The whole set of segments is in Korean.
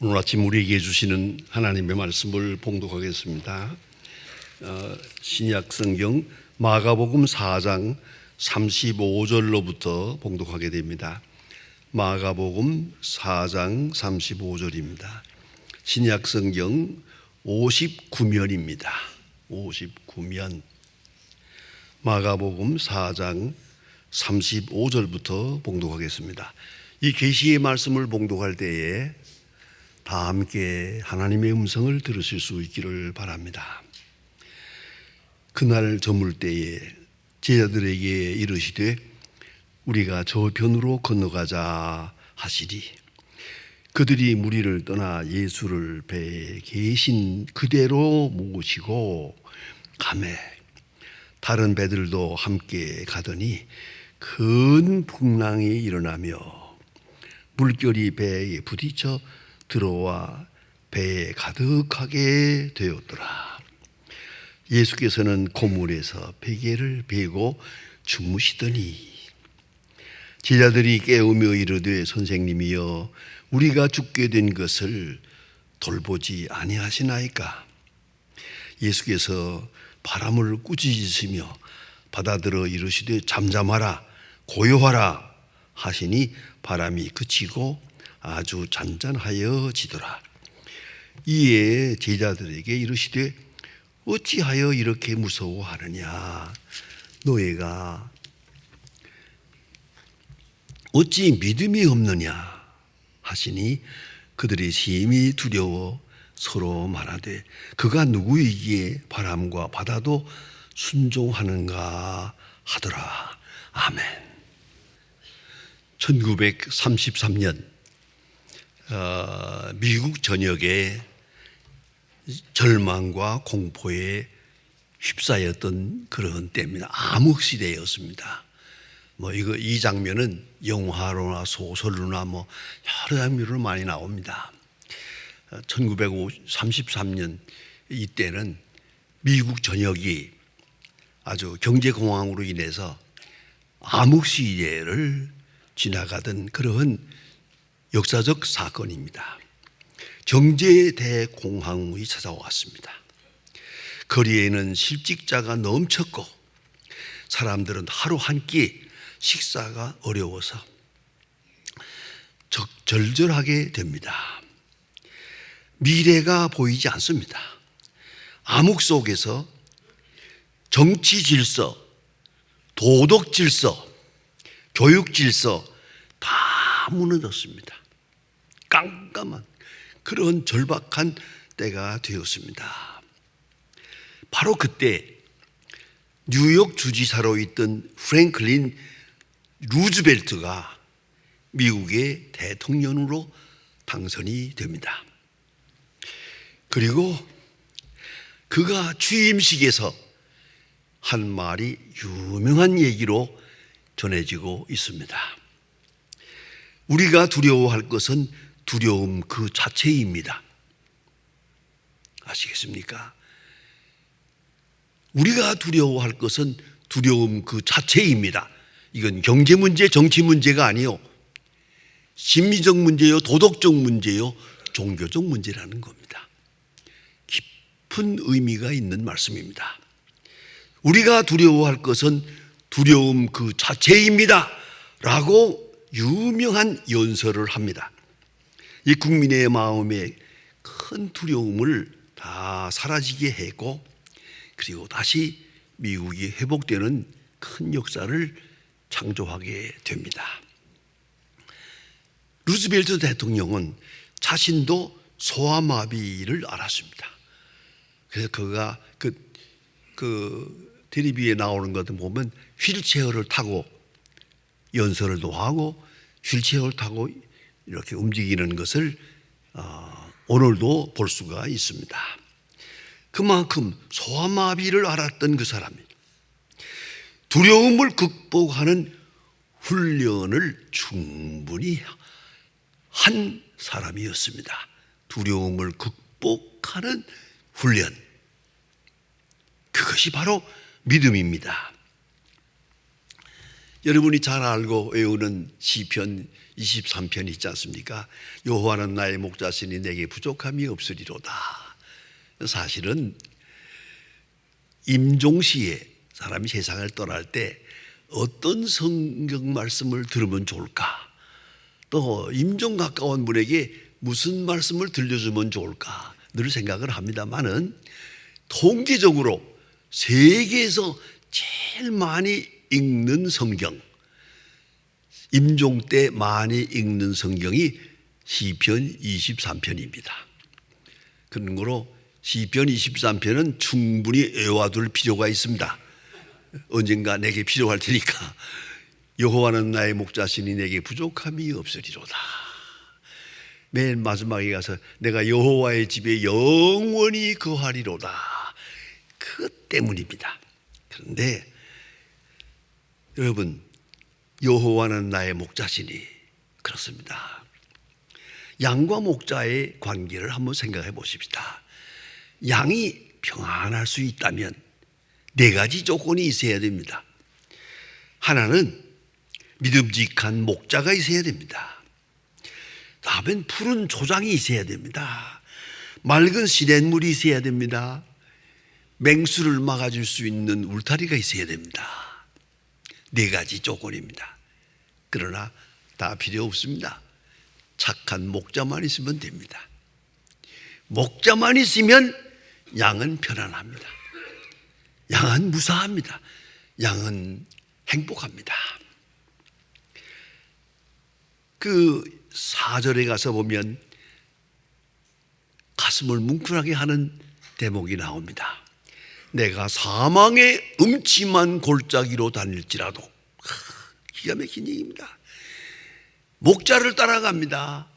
오늘 아침 우리에게 주시는 하나님의 말씀을 봉독하겠습니다. 신약 성경 마가복음 4장 35절로부터 봉독하게 됩니다. 마가복음 4장 35절입니다. 신약 성경 59면입니다. 59면. 마가복음 4장 35절부터 봉독하겠습니다. 이 계시의 말씀을 봉독할 때에 다 함께 하나님의 음성을 들으실 수 있기를 바랍니다. 그날 저물 때에 제자들에게 이르시되 우리가 저편으로 건너가자 하시리. 그들이 무리를 떠나 예수를 배에 계신 그대로 모시고 가매 다른 배들도 함께 가더니 큰 풍랑이 일어나며 물결이 배에 부딪혀 들어와 배에 가득하게 되었더라. 예수께서는 고물에서 베개를 베고 주무시더니 제자들이 깨우며 이르되 선생님이여 우리가 죽게 된 것을 돌보지 아니하시나이까. 예수께서 바람을 꾸짖으시며 받아들어 이르시되 잠잠하라 고요하라 하시니 바람이 그치고 아주 잔잔하여지더라. 이에 제자들에게 이르시되 어찌하여 이렇게 무서워하느냐. 너희가 어찌 믿음이 없느냐 하시니 그들이 심히 두려워 서로 말하되 그가 누구이기에 바람과 바다도 순종하는가 하더라. 아멘. 1933년 미국 전역에 절망과 공포에 휩싸였던 그런 때입니다. 암흑시대였습니다. 이 장면은 영화로나 소설로나 여러 장면으로 많이 나옵니다. 1933년 이때는 미국 전역이 아주 경제공황으로 인해서 암흑시대를 지나가던 그런 역사적 사건입니다. 경제 대공황이 찾아왔습니다. 거리에는 실직자가 넘쳤고 사람들은 하루 한 끼 식사가 어려워서 절절하게 됩니다. 미래가 보이지 않습니다. 암흑 속에서 정치 질서, 도덕 질서, 교육 질서 다 무너졌습니다. 깜깜한 그런 절박한 때가 되었습니다. 바로 그때 뉴욕 주지사로 있던 프랭클린 루즈벨트가 미국의 대통령으로 당선이 됩니다. 그리고 그가 취임식에서 한 말이 유명한 얘기로 전해지고 있습니다. 우리가 두려워할 것은 두려움 그 자체입니다. 아시겠습니까? 우리가 두려워할 것은 두려움 그 자체입니다. 이건 경제 문제, 정치 문제가 아니요. 심리적 문제요, 도덕적 문제요, 종교적 문제라는 겁니다. 깊은 의미가 있는 말씀입니다. 우리가 두려워할 것은 두려움 그 자체입니다. 라고 유명한 연설을 합니다. 이 국민의 마음에 큰 두려움을 다 사라지게 했고 그리고 다시 미국이 회복되는 큰 역사를 창조하게 됩니다. 루즈벨트 대통령은 자신도 소아마비를 앓았습니다. 그래서 그가 그 텔레비에 나오는 것을 보면 휠체어를 타고 연설을 하고 휠체어를 타고 이렇게 움직이는 것을 오늘도 볼 수가 있습니다. 그만큼 소아마비를 앓았던 그 사람이 두려움을 극복하는 훈련을 충분히 한 사람이었습니다. 두려움을 극복하는 훈련. 그것이 바로 믿음입니다. 여러분이 잘 알고 외우는 시편 23편 있지 않습니까? 여호와는 나의 목자시니 내게 부족함이 없으리로다. 사실은 임종시에 사람이 세상을 떠날 때 어떤 성경 말씀을 들으면 좋을까? 또 임종 가까운 분에게 무슨 말씀을 들려주면 좋을까? 늘 생각을 합니다만은 통계적으로 세계에서 제일 많이 읽는 성경, 임종 때 많이 읽는 성경이 시편 23편입니다. 그런 거로 시편 23편은 충분히 외워둘 필요가 있습니다. 언젠가 내게 필요할 테니까. 여호와는 나의 목자시니 내게 부족함이 없으리로다. 맨 마지막에 가서 내가 여호와의 집에 영원히 거하리로다. 그것 때문입니다. 그런데 여러분, 여호와는 나의 목자시니, 그렇습니다. 양과 목자의 관계를 한번 생각해 보십시다. 양이 평안할 수 있다면 네 가지 조건이 있어야 됩니다. 하나는 믿음직한 목자가 있어야 됩니다. 다음엔 푸른 초장이 있어야 됩니다. 맑은 시냇물이 있어야 됩니다. 맹수를 막아줄 수 있는 울타리가 있어야 됩니다. 네 가지 조건입니다. 그러나 다 필요 없습니다. 착한 목자만 있으면 됩니다. 목자만 있으면 양은 편안합니다. 양은 무사합니다. 양은 행복합니다. 그 4절에 가서 보면 가슴을 뭉클하게 하는 대목이 나옵니다. 내가 사망의 음침한 골짜기로 다닐지라도. 기가 막힌 얘기입니다. 목자를 따라갑니다.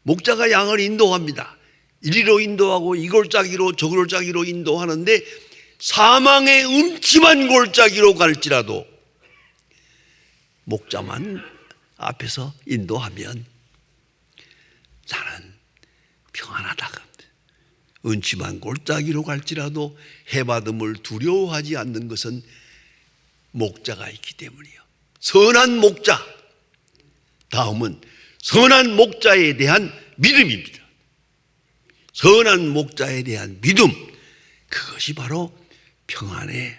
목자가 양을 인도합니다. 이리로 인도하고 이 골짜기로 저 골짜기로 인도하는데 사망의 음침한 골짜기로 갈지라도 목자만 앞에서 인도하면 나는 평안하다. 음침한 골짜기로 갈지라도 해받음을 두려워하지 않는 것은 목자가 있기 때문이요. 선한 목자. 다음은 선한 목자에 대한 믿음입니다. 선한 목자에 대한 믿음. 그것이 바로 평안의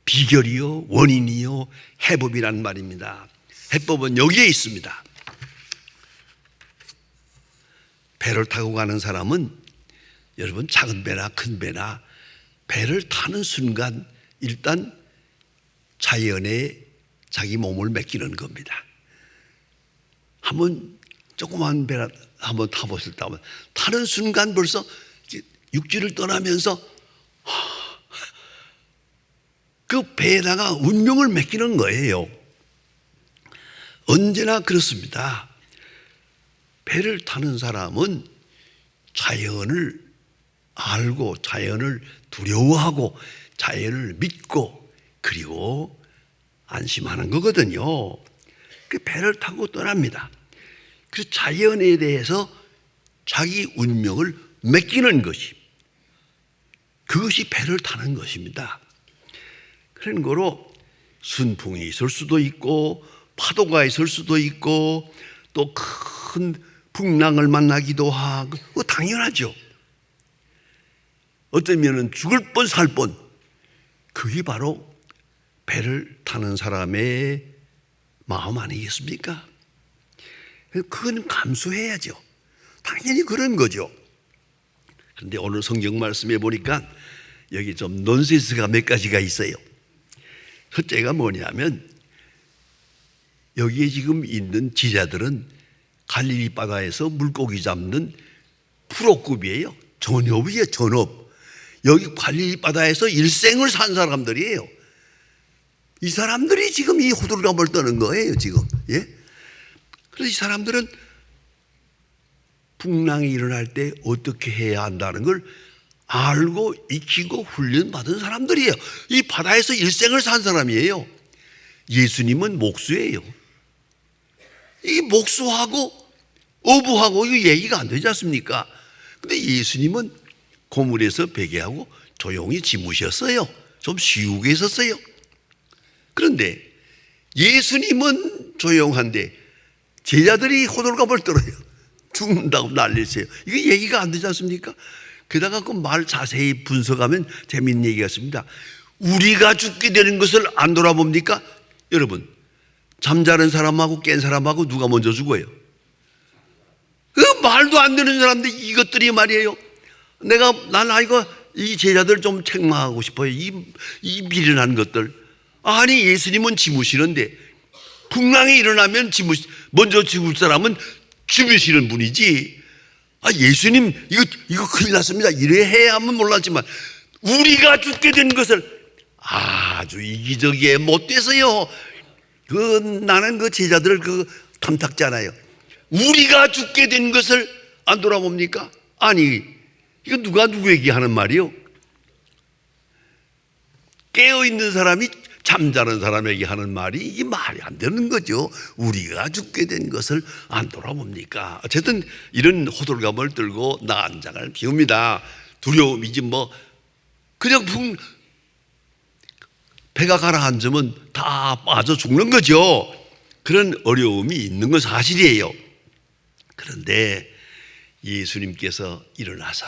비결이요, 원인이요, 해법이란 말입니다. 해법은 여기에 있습니다. 배를 타고 가는 사람은 여러분 작은 배나 큰 배나 배를 타는 순간 일단 자연에 자기 몸을 맡기는 겁니다. 한번 조그만 배나 한번 타보실 때 타는 순간 벌써 육지를 떠나면서 그 배에다가 운명을 맡기는 거예요. 언제나 그렇습니다. 배를 타는 사람은 자연을 알고 자연을 두려워하고 자연을 믿고 그리고 안심하는 거거든요. 그 배를 타고 떠납니다. 그 자연에 대해서 자기 운명을 맡기는 것이 그것이 배를 타는 것입니다. 그런 거로 순풍이 있을 수도 있고 파도가 있을 수도 있고 또 큰 풍랑을 만나기도 하고 그거 당연하죠. 어쩌면 죽을 뻔 살 뻔 그게 바로 배를 타는 사람의 마음 아니겠습니까? 그건 감수해야죠. 당연히 그런 거죠. 그런데 오늘 성경 말씀에 보니까 여기 좀 논센스가 몇 가지가 있어요. 첫째가 뭐냐면 여기에 지금 있는 제자들은 갈릴리 바다에서 물고기 잡는 프로급이에요. 전업이에요, 전업. 여기 갈릴리 바다에서 일생을 산 사람들이에요. 이 사람들이 지금 이 호들갑을 떠는 거예요, 지금. 예? 그래서 이 사람들은 풍랑이 일어날 때 어떻게 해야 한다는 걸 알고 익히고 훈련받은 사람들이에요. 이 바다에서 일생을 산 사람이에요. 예수님은 목수예요. 이 목수하고 어부하고 이거 얘기가 안 되지 않습니까? 근데 예수님은 고물에서 베개하고 조용히 지무셨어요. 좀 쉬우게 있었어요. 그런데 예수님은 조용한데 제자들이 호들갑을 떨어요. 죽는다고 난리세요. 이게 얘기가 안 되지 않습니까? 게다가 그 말 자세히 분석하면 재미있는 얘기가 있습니다. 우리가 죽게 되는 것을 안 돌아봅니까? 여러분, 잠자는 사람하고 깬 사람하고 누가 먼저 죽어요? 그 말도 안 되는 사람들 이것들이 말이에요. 난 이거 이 제자들 좀 책망하고 싶어요. 이 미련한 것들. 아니, 예수님은 지무시는데 풍랑이 일어나면 먼저 죽을 사람은 죽으시는 분이지. 예수님 이거 큰일 났습니다. 이래 해야 하면 몰랐지만 우리가 죽게 된 것을 아주 이기적이에 못돼서요. 나는 그 제자들을 탐탁잖아요. 우리가 죽게 된 것을 안 돌아봅니까? 아니, 이거 누가 누구에게 하는 말이요? 깨어있는 사람이 잠자는 사람에게 하는 말이 이게 말이 안 되는 거죠. 우리가 죽게 된 것을 안 돌아봅니까? 어쨌든 이런 호들갑을 들고 난장을 피웁니다. 두려움이지 뭐. 그냥 배가 가라앉으면 다 빠져 죽는 거죠. 그런 어려움이 있는 건 사실이에요. 그런데 예수님께서 일어나서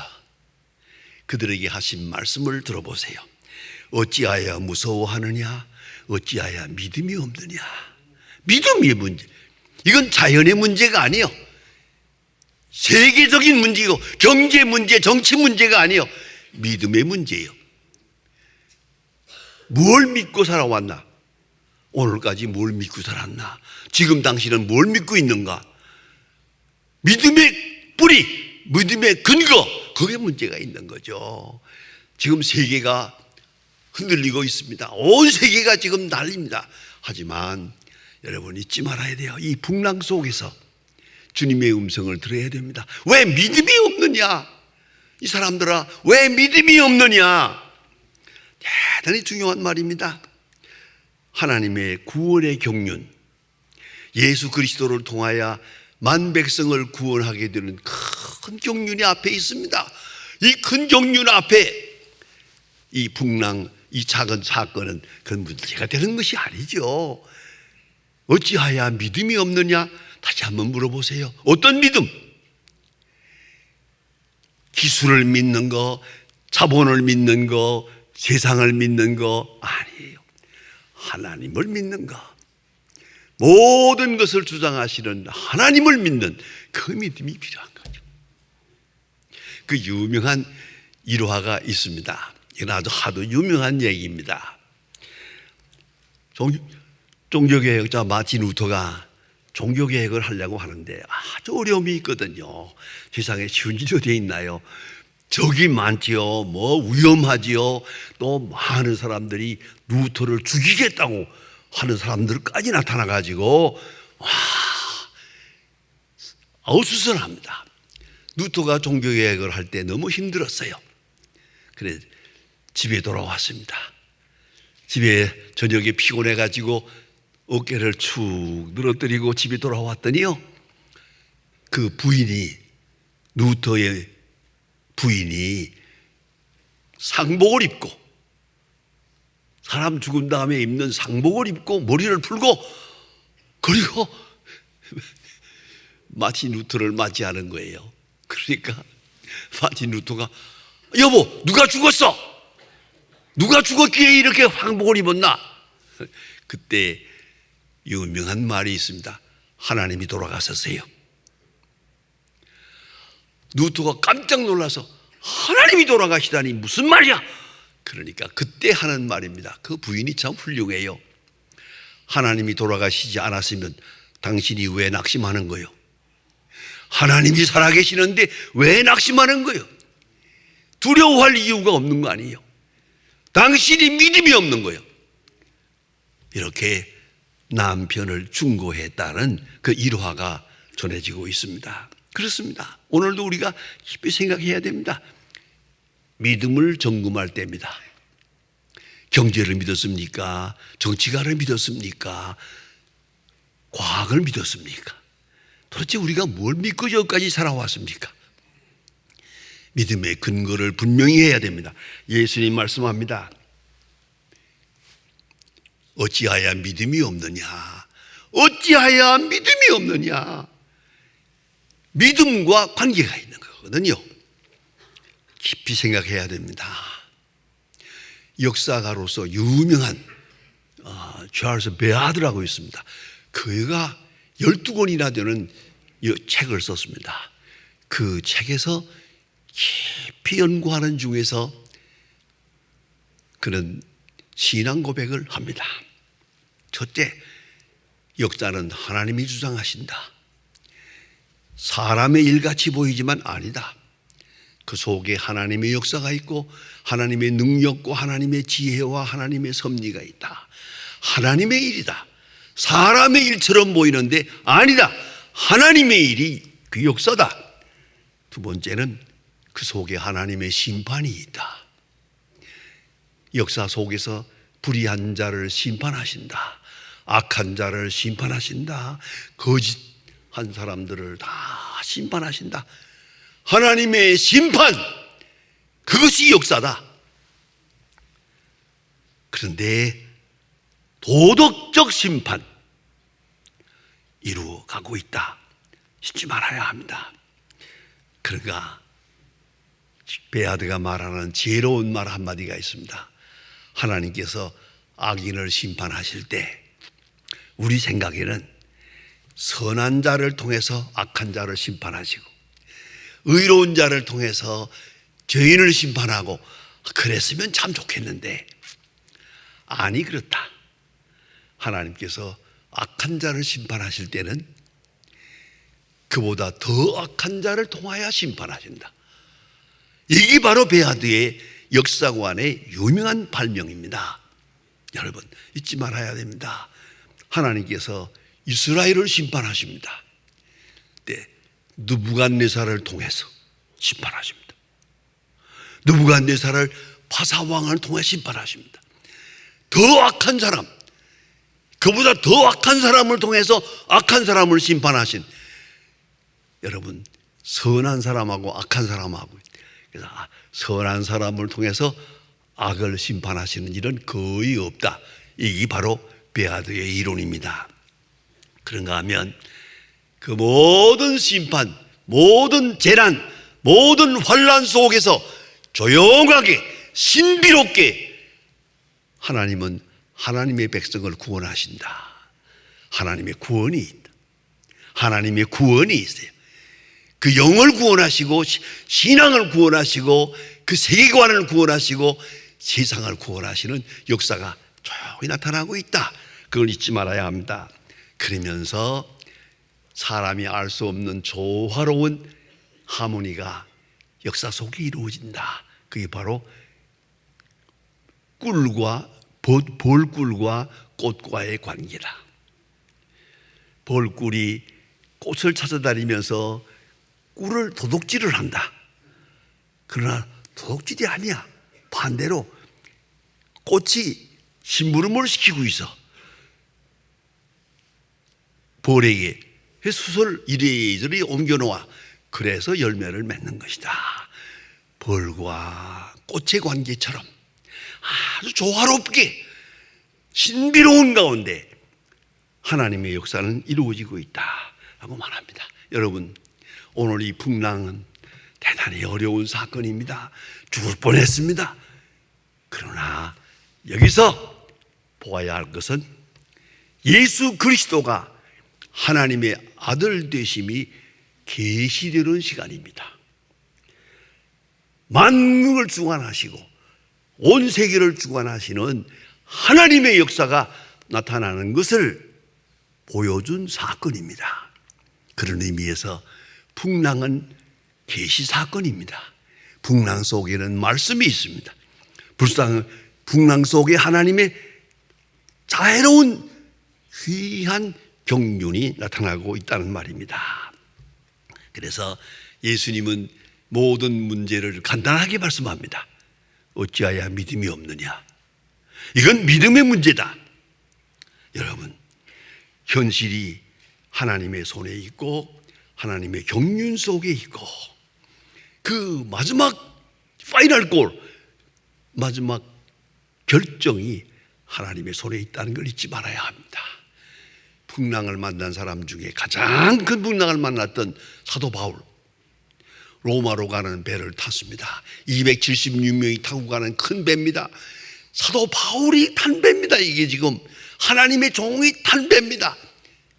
그들에게 하신 말씀을 들어보세요. 어찌하여 무서워하느냐? 어찌하여 믿음이 없느냐? 믿음의 문제. 이건 자연의 문제가 아니에요. 세계적인 문제고 경제 문제, 정치 문제가 아니에요. 믿음의 문제예요. 뭘 믿고 살아왔나? 오늘까지 뭘 믿고 살았나? 지금 당신은 뭘 믿고 있는가? 믿음의 뿌리, 믿음의 근거, 그게 문제가 있는 거죠. 지금 세계가 흔들리고 있습니다. 온 세계가 지금 난립니다. 하지만 여러분 잊지 말아야 돼요. 이 풍랑 속에서 주님의 음성을 들어야 됩니다. 왜 믿음이 없느냐? 이 사람들아, 왜 믿음이 없느냐? 대단히 중요한 말입니다. 하나님의 구원의 경륜, 예수 그리스도를 통하여 만 백성을 구원하게 되는 큰 경륜이 앞에 있습니다. 이 큰 경륜 앞에 이 풍랑, 이 작은 사건은 그 문제가 되는 것이 아니죠. 어찌하여 믿음이 없느냐? 다시 한번 물어보세요. 어떤 믿음? 기술을 믿는 거, 자본을 믿는 거, 세상을 믿는 거 아니에요. 하나님을 믿는 거. 모든 것을 주장하시는 하나님을 믿는 그 믿음이 필요한 거죠. 그 유명한 일화가 있습니다. 이건 아주 하도 유명한 얘기입니다. 종교개혁자 마틴 루터가 종교개혁을 하려고 하는데 아주 어려움이 있거든요. 세상에 쉬운 일이 어디에 있나요? 적이 많지요. 위험하지요. 또 많은 사람들이 루터를 죽이겠다고 하는 사람들까지 나타나가지고 어수선합니다. 루터가 종교개혁을 할 때 너무 힘들었어요. 그래 집에 돌아왔습니다. 집에 저녁에 피곤해가지고 어깨를 축 늘어뜨리고 집에 돌아왔더니요, 그 부인이, 루터의 부인이 상복을 입고, 사람 죽은 다음에 입는 상복을 입고 머리를 풀고, 그리고 마틴 루터를 맞이하는 거예요. 그러니까 마틴 루터가, 여보, 누가 죽었어? 누가 죽었기에 이렇게 상복을 입었나? 그때 유명한 말이 있습니다. 하나님이 돌아가셨어요. 루터가 깜짝 놀라서 하나님이 돌아가시다니 무슨 말이야? 그러니까 그때 하는 말입니다. 그 부인이 참 훌륭해요. 하나님이 돌아가시지 않았으면 당신이 왜 낙심하는 거예요? 하나님이 살아계시는데 왜 낙심하는 거예요? 두려워할 이유가 없는 거 아니에요? 당신이 믿음이 없는 거예요. 이렇게 남편을 충고했다는 그 일화가 전해지고 있습니다. 그렇습니다. 오늘도 우리가 깊이 생각해야 됩니다. 믿음을 점검할 때입니다. 경제를 믿었습니까? 정치가를 믿었습니까? 과학을 믿었습니까? 도대체 우리가 뭘 믿고 여기까지 살아왔습니까? 믿음의 근거를 분명히 해야 됩니다. 예수님 말씀합니다. 어찌하여 믿음이 없느냐? 어찌하여 믿음이 없느냐? 믿음과 관계가 있는 거거든요. 깊이 생각해야 됩니다. 역사가로서 유명한 찰스 베아드라고 있습니다. 그가 12권이나 되는 책을 썼습니다. 그 책에서 깊이 연구하는 중에서 그는 신앙 고백을 합니다. 첫째, 역사는 하나님이 주장하신다. 사람의 일같이 보이지만 아니다. 그 속에 하나님의 역사가 있고 하나님의 능력과 하나님의 지혜와 하나님의 섭리가 있다. 하나님의 일이다. 사람의 일처럼 보이는데 아니다. 하나님의 일이 그 역사다. 두 번째는 그 속에 하나님의 심판이 있다. 역사 속에서 불의한 자를 심판하신다. 악한 자를 심판하신다. 거짓한 사람들을 다 심판하신다. 하나님의 심판, 그것이 역사다. 그런데 도덕적 심판 이루어가고 있다. 잊지 말아야 합니다. 그러니까 베아드가 말하는 지혜로운 말 한마디가 있습니다. 하나님께서 악인을 심판하실 때 우리 생각에는 선한 자를 통해서 악한 자를 심판하시고 의로운 자를 통해서 죄인을 심판하고 그랬으면 참 좋겠는데 아니 그렇다. 하나님께서 악한 자를 심판하실 때는 그보다 더 악한 자를 통하여 심판하신다. 이게 바로 베아드의 역사관의 유명한 발명입니다. 여러분 잊지 말아야 됩니다. 하나님께서 이스라엘을 심판하십니다. 네, 느부갓네살을 통해서 심판하십니다. 느부갓네살을 바사왕을 통해 심판하십니다. 더 악한 사람, 그보다 더 악한 사람을 통해서 악한 사람을 심판하신, 여러분 선한 사람하고 악한 사람하고, 그래서 선한 사람을 통해서 악을 심판하시는 일은 거의 없다. 이게 바로 베아드의 이론입니다. 그런가 하면 그 모든 심판, 모든 재난, 모든 환난 속에서 조용하게 신비롭게 하나님은 하나님의 백성을 구원하신다. 하나님의 구원이 있다. 하나님의 구원이 있어요. 그 영을 구원하시고 신앙을 구원하시고 그 세계관을 구원하시고 세상을 구원하시는 역사가 조용히 나타나고 있다. 그걸 잊지 말아야 합니다. 그러면서 사람이 알 수 없는 조화로운 하모니가 역사 속에 이루어진다. 그게 바로 벌꿀과 꽃과의 관계다. 벌꿀이 꽃을 찾아다니면서 꿀을 도둑질을 한다. 그러나 도둑질이 아니야. 반대로 꽃이 심부름을 시키고 있어. 벌에게 수술 이리저리 옮겨놓아. 그래서 열매를 맺는 것이다. 벌과 꽃의 관계처럼 아주 조화롭게 신비로운 가운데 하나님의 역사는 이루어지고 있다라고 말합니다. 여러분 오늘 이 풍랑은 대단히 어려운 사건입니다. 죽을 뻔했습니다. 그러나 여기서 보아야 할 것은 예수 그리스도가 하나님의 아들 되심이 계시되는 시간입니다. 만국을 주관하시고 온 세계를 주관하시는 하나님의 역사가 나타나는 것을 보여준 사건입니다. 그런 의미에서 풍랑은 계시 사건입니다. 풍랑 속에는 말씀이 있습니다. 풍랑 속에 하나님의 자애로운 귀한 경륜이 나타나고 있다는 말입니다. 그래서 예수님은 모든 문제를 간단하게 말씀합니다. 어찌하여 믿음이 없느냐? 이건 믿음의 문제다. 여러분, 현실이 하나님의 손에 있고 하나님의 경륜 속에 있고 그 마지막 파이널 골, 마지막 결정이 하나님의 손에 있다는 걸 잊지 말아야 합니다. 풍랑을 만난 사람 중에 가장 큰 풍랑을 만났던 사도 바울, 로마로 가는 배를 탔습니다. 276명이 타고 가는 큰 배입니다. 사도 바울이 탄 배입니다. 이게 지금 하나님의 종이 탄 배입니다.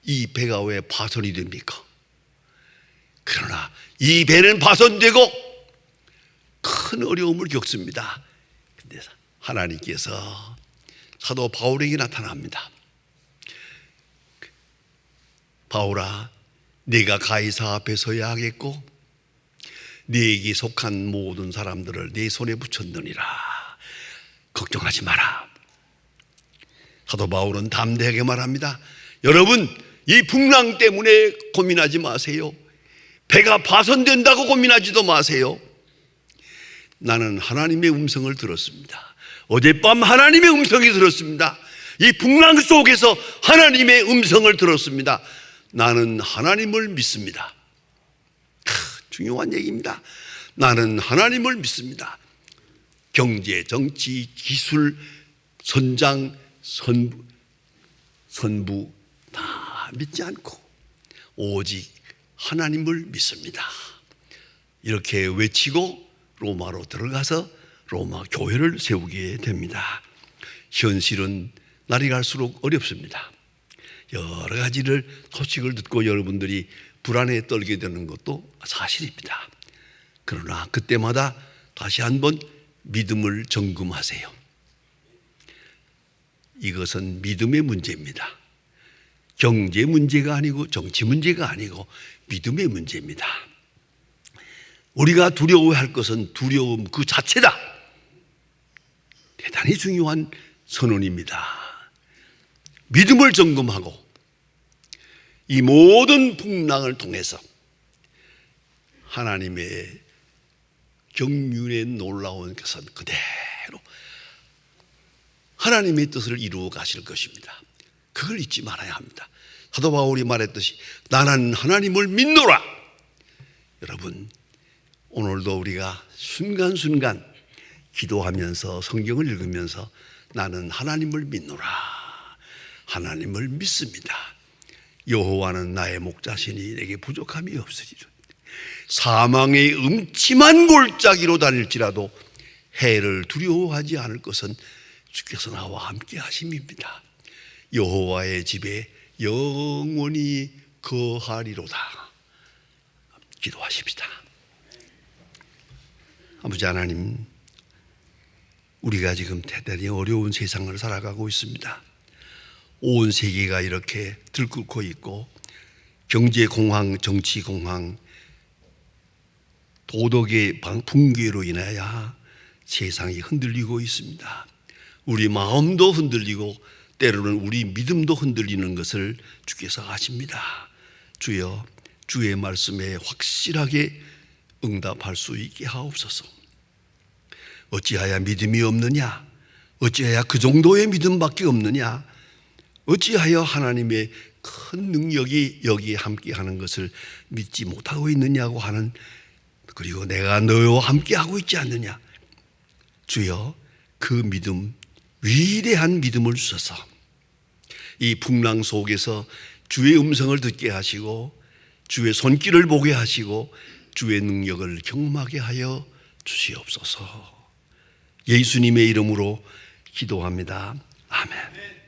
이 배가 왜 파손이 됩니까? 그러나 이 배는 파손되고 큰 어려움을 겪습니다. 근데 하나님께서 사도 바울에게 나타납니다. 바울아, 네가 가이사 앞에 서야 하겠고 네게 속한 모든 사람들을 네 손에 붙였느니라. 걱정하지 마라. 사도 바울은 담대하게 말합니다. 여러분, 이 풍랑 때문에 고민하지 마세요. 배가 파손된다고 고민하지도 마세요. 나는 하나님의 음성을 들었습니다. 어젯밤 하나님의 음성이 들었습니다. 이 풍랑 속에서 하나님의 음성을 들었습니다. 나는 하나님을 믿습니다. 중요한 얘기입니다. 나는 하나님을 믿습니다. 경제, 정치, 기술, 선장, 선부 다 믿지 않고 오직 하나님을 믿습니다. 이렇게 외치고 로마로 들어가서 로마 교회를 세우게 됩니다. 현실은 날이 갈수록 어렵습니다. 여러 가지를 소식을 듣고 여러분들이 불안에 떨게 되는 것도 사실입니다. 그러나 그때마다 다시 한번 믿음을 점검하세요. 이것은 믿음의 문제입니다. 경제 문제가 아니고 정치 문제가 아니고 믿음의 문제입니다. 우리가 두려워할 것은 두려움 그 자체다. 대단히 중요한 선언입니다. 믿음을 점검하고 이 모든 풍랑을 통해서 하나님의 경륜의 놀라운 것은 그대로 하나님의 뜻을 이루어 가실 것입니다. 그걸 잊지 말아야 합니다. 사도 바울이 말했듯이 나는 하나님을 믿노라. 여러분, 오늘도 우리가 순간순간 기도하면서 성경을 읽으면서 나는 하나님을 믿노라. 하나님을 믿습니다. 여호와는 나의 목자시니 내게 부족함이 없으리라. 사망의 음침한 골짜기로 다닐지라도 해를 두려워하지 않을 것은 주께서 나와 함께 하심입니다. 여호와의 집에 영원히 거하리로다. 기도하십시다. 아버지 하나님, 우리가 지금 대단히 어려운 세상을 살아가고 있습니다. 온 세계가 이렇게 들끓고 있고 경제공황, 정치공황, 도덕의 붕괴로 인하여 세상이 흔들리고 있습니다. 우리 마음도 흔들리고 때로는 우리 믿음도 흔들리는 것을 주께서 아십니다. 주여, 주의 말씀에 확실하게 응답할 수 있게 하옵소서. 어찌하여 믿음이 없느냐? 어찌하여 그 정도의 믿음밖에 없느냐? 어찌하여 하나님의 큰 능력이 여기에 함께하는 것을 믿지 못하고 있느냐고 하는, 그리고 내가 너와 함께하고 있지 않느냐? 주여, 그 믿음, 위대한 믿음을 주셔서 이 풍랑 속에서 주의 음성을 듣게 하시고 주의 손길을 보게 하시고 주의 능력을 경험하게 하여 주시옵소서. 예수님의 이름으로 기도합니다. 아멘.